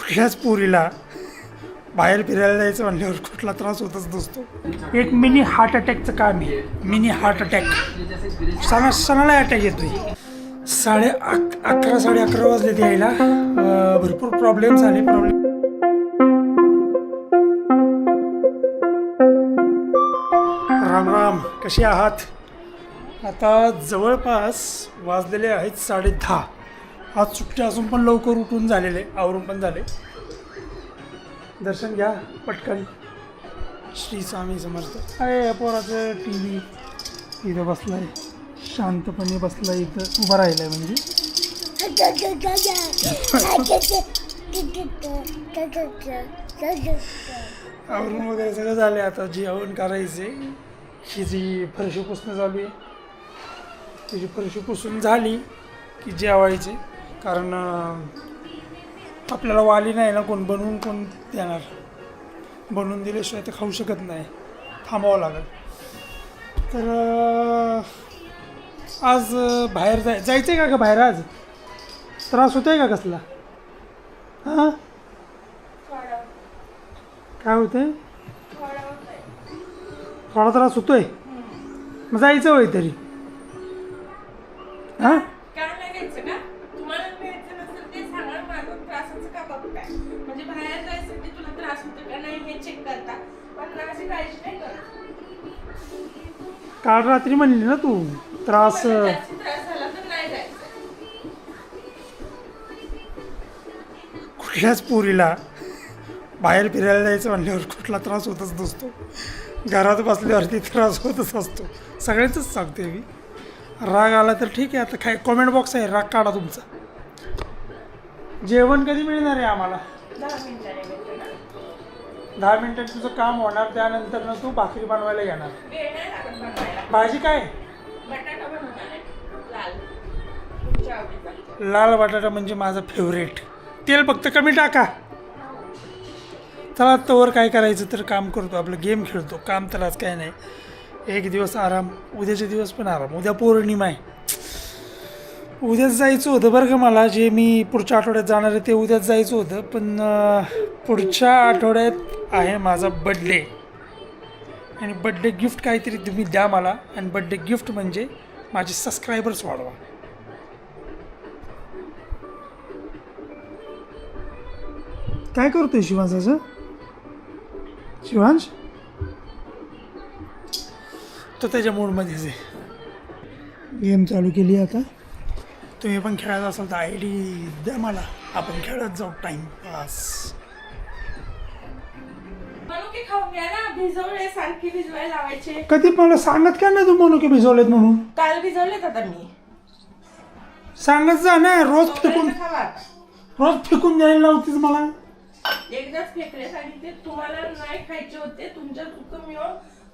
कुठल्याच पोरीला बाहेर फिरायला जायचं म्हणल्यावर कुठला त्रास होतच नसतो. एक मिनी हार्ट अटॅकचं काम आहे. मिनी हार्ट अटॅक सणाला अटॅक येतोय. 11:30 11:30 वाजले ते यायला. भरपूर प्रॉब्लेम झाले. राम राम, कसे आहात? आता जवळपास वाजलेले आहेत 10:30. आज सुट्टी असून पण लवकर उठून झालेले, आवरून पण झाले. दर्शन घ्या पटकन. श्री स्वामी समर्थ. अरे पोराचं TV इथं बसलाय, शांतपणे बसलाय, इथं उभा राहिलाय. म्हणजे आवरून वगैरे सगळं झालं. आता जेवण करायचे. ही जी फरशी पुसणं चालू आहे, त्याची फरशी पुसून झाली की जेवायचे. कारण आपल्याला वाली नाही ना, कोण बनवून कोण देणार. बनवून दिल्याशिवाय ते खाऊ शकत नाही, थांबावं लागेल. तर आज बाहेर जायचं आहे का बाहेर? आज त्रास होतो आहे का कसला? हां, काय होतं आहे? थोडा त्रास होतोय. मग जायचं होय तरी. हां, काल रात्री म्हणली ना तू त्रास. कुठल्याच पोरीला बाहेर फिरायला जायचं म्हणल्यावर कुठला त्रास होतच नसतो. घरात बसल्यावरती त्रास होतच असतो. सगळ्यांचंच सांगते मी. राग आला तर ठीक आहे, आता काय कॉमेंट बॉक्स आहे, राग काढा तुमचा. जेवण कधी मिळणार आहे आम्हाला? 10 मिनिटात तुझं काम होणार. त्यानंतर ना तू भाकरी बनवायला येणार. भाजी काय? लाल बटाटा म्हणजे माझा फेवरेट. तेल फक्त कमी टाका. चला तोवर काय करायचं तर काम करतो, आपलं गेम खेळतो. काम तर आज काय नाही. एक दिवस आराम, उद्याचे दिवस पण आराम. उद्या पौर्णिमा आहे. उद्याच जायचं होतं बरं का मला. जे मी पुढच्या आठवड्यात जाणार आहे ते उद्याच जायचं होतं. पण पुढच्या आठवड्यात आहे माझा बड्डे. आणि बड्डे गिफ्ट काहीतरी तुम्ही द्या मला. आणि बड्डे गिफ्ट म्हणजे माझे सबस्क्रायबर्स वाढवा. काय करतोय शिवांशाचं? शिवांश तो त्याच्या मूडमध्येच आहे. गेम चालू केली आता. तुम्ही पण खेळायचं असाल तर ID द्या मला, आपण खेळत जाऊ टाइमपास. कधी मला सांगत का नाही तू मनुके भिजवलेत म्हणून? काल भिजवलेत आता मी. सांगत जा ना. रोज फेकून द्यायला लावतीस मला. एकदाच फेकलेत आणि ते तुम्हाला नाही खायचे होते. तुमच्या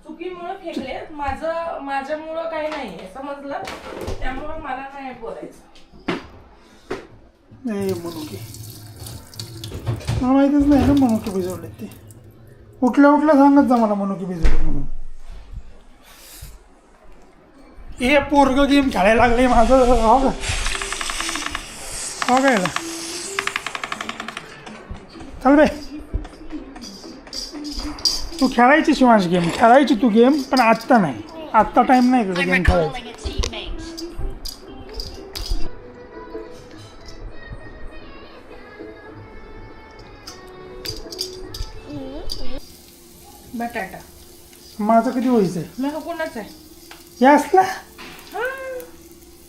चुकीमुळे फेकले. माझ्यामुळं काही नाहीये, समजलं? त्यामुळं मला नाही बोलायचं. नाही मनुके मला माहितीच नाही ना मनुके भिजवलेत ते. उठल्या सांगत जा मला मनुके भिजवले म्हणून. हे पोरग गेम खेळायला लागले माझं. हा काय चल बे, तू खेळायची शिवांश गेम. खेळायची तू गेम, पण आत्ता नाही. आत्ता टाइम नाही तुझं गेम खेळायचं. बटाटा माझं कधी व्हायचंय? मग कोणाच आहे? हे असला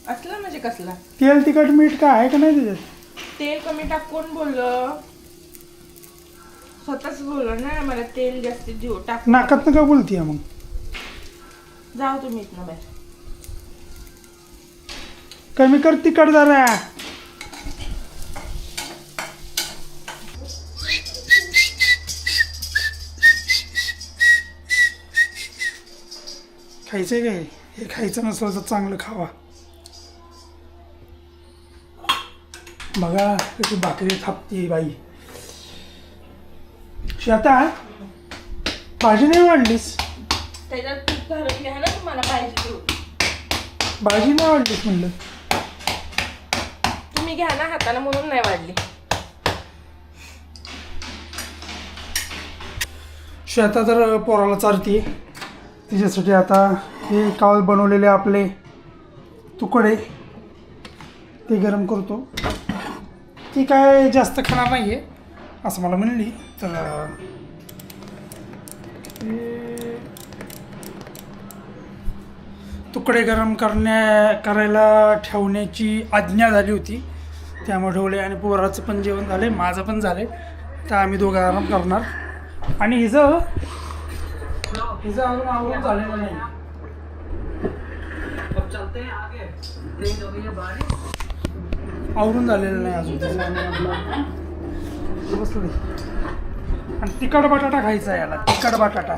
असला म्हणजे कसला? तेल तिखट मीठ काय आहे का नाही त्याच्यात? तेल कमी टाक. कोण बोललं? स्वतःच बोललो ना. मला तेल जास्त टाक. नाकात का बोलतीय मग? जाऊ तुम्ही इथनं बाहेर. कमी कर तिखट जरा. खायचंय काय? हे खायचं नसलं तर चांगलं खावा. बघा कशी भाकरी थापते बाई. आता भाजी नाही वाढलीस. त्याच्यात तूप घालून घ्या ना तुम्हाला पाहिजे तेवढी. भाजी नाही वाढलीस म्हणलं. तुम्ही घ्या ना हाताने म्हणून नाही वाढली. श्वेता तर पोराला चारते. तिच्यासाठी आता हे काल बनवलेले आपले तुकडे ते गरम करतो. ती काय जास्त खाणार नाही आहे असं मला म्हणली. तर तुकडे गरम करायला ठेवण्याची आज्ञा झाली होती, त्यामुळे ठेवले. आणि पोराचं पण जेवण झाले, माझं पण झाले. तर आम्ही दोघं आराम करणार. आणि हिचं अजून आवरून झालेलं नाही. आवरून झालेलं नाही अजून. बसलो. आणि तिखट बटाटा खायचा आहे याला, तिखट बटाटा.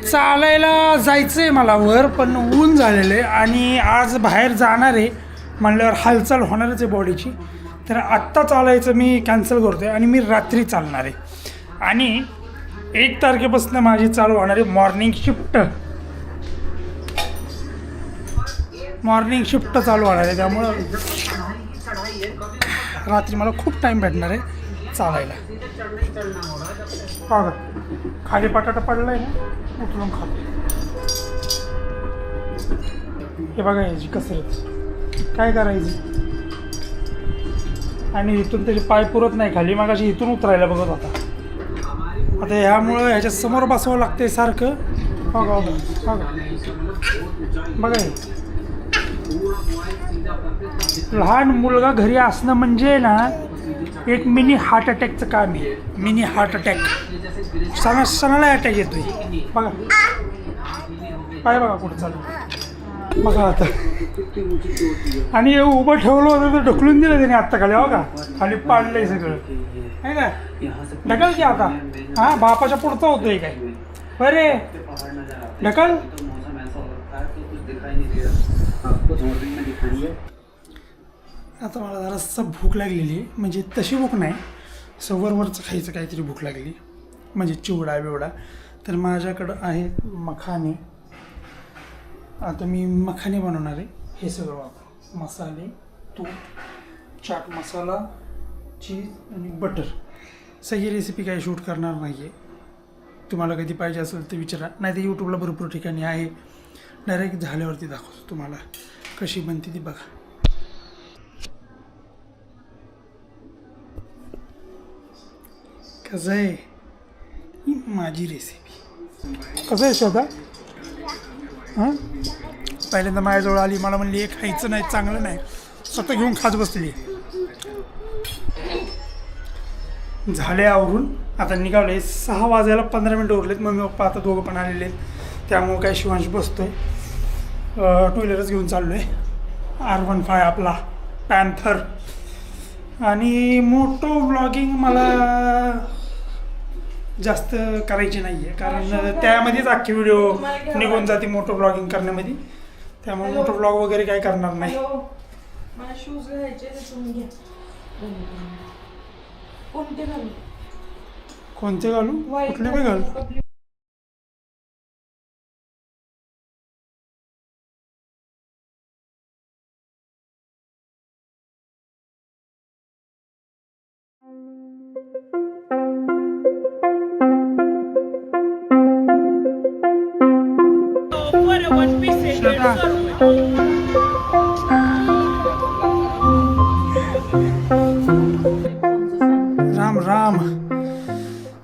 चालायला जायचं आहे मला वर, पण ऊन झालेलं आहे आणि आज बाहेर जाणार आहे म्हणल्यावर हालचाल होणारच आहे बॉडीची. तर आत्ता चालायचं मी कॅन्सल करतो आहे आणि मी रात्री चालणार आहे. आणि 1 तारखेपासून माझी चालू होणार आहे मॉर्निंग शिफ्ट चालू होणार आहे. त्यामुळं रात्री मला खूप टाईम भेटणार आहे चालायला. बघा खाली बटाटा पडला आहे ना, उचलून खातो. हे बघा याची कसरत काय करायची. आणि इथून त्याचे पाय पुरत नाही खाली, मग अशी इथून उतरायला बघत होता. आता ह्यामुळं ह्याच्या समोर बसावं लागतंय सारखं. बघा बघा बघा. लहान मुलगा घरी असणं म्हणजे ना एक मिनी हार्ट अटॅकचं काम आहे. मिनी हार्ट अटॅक सणाला अटॅक येतोय. बघा पाय बघा कुठं चालू बघा आता. आणि उभं ठेवलं होतं तर ढकलून दिलं त्याने आत्ता खाली. हो का खाली पाडलंय सगळं आहे का. ढकल की आता. हां बापाच्या पुढचं होतोय काय बरे. ढकल. आता मला जरासं भूक लागलेली आहे. म्हणजे तशी भूक नाही, वरवरचं खायचं काहीतरी भूक लागली. म्हणजे चिवडा बिवडा. तर माझ्याकडं आहे मखाने. आता मी मखाने बनवणार आहे. हे सगळं वापर मसाले, तूप, चाट मसाला, चीज आणि बटर. सगळी रेसिपी काही शूट करणार नाही आहे. तुम्हाला कधी पाहिजे असेल तर विचारा, नाही तर यूट्यूबला भरपूर ठिकाणी आहे. डायरेक्ट झाल्यावरती दाखवतो तुम्हाला कशी बनते ती बघा. कसं आहे ही माझी रेसिपी. कसं आहे श्रद्धा. हां पहिल्यांदा माझ्याजवळ आली, मला म्हणली हे खायचं नाही चांगलं नाही, स्वतः घेऊन खात बसली. झाले आवरून आता निघाले. 6 वाजायला 15 मिनटं उरलेत. मम्मी पप्पा आता दोघं पण आलेले आहेत. त्यामुळं काय शिवांश बसतोय. 2 व्हीलरच घेऊन चाललो आहे. R15 आपला पॅन्थर. आणि मोटो ब्लॉगिंग मला जास्त करायची नाही आहे, कारण त्यामध्येच अख्खी व्हिडिओ निघून जाते मोटो ब्लॉगिंग करण्यामध्ये. त्यामुळे मोटो ब्लॉग वगैरे काही करणार नाही. मला शूज घ्यायचे तुम्ही घ्या. कोणते घालू कुठले पण घालू. राम राम.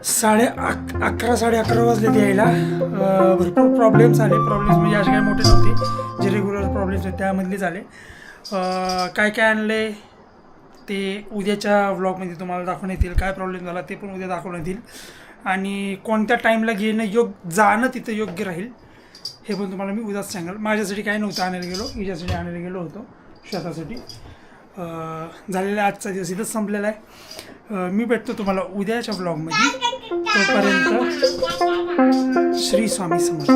11:30 वाजले यायला. भरपूर प्रॉब्लेम्स आले. प्रॉब्लेम्स म्हणजे असे काही मोठे नव्हते, जे रेग्युलर प्रॉब्लेम्स आहेत त्यामधले झाले. काय काय आणले ते उद्याच्या व्लॉगमध्ये तुम्हाला दाखवण्यात येईल. काय प्रॉब्लेम झाला ते पण उद्या दाखवण्यात येईल. आणि कोणत्या टाईमला जाणं तिथं योग्य राहील हे पण तुम्हाला मी उद्याच सांगाल. माझ्यासाठी काय नव्हतं आणायला गेलो, हिच्यासाठी आणायला गेलो होतो स्वतःसाठी. झालेला आजचा दिवस इथंच संपलेला आहे. मी भेटतो तुम्हाला उद्याच्या ब्लॉगमध्ये. तोपर्यंत श्री स्वामी समर्थ.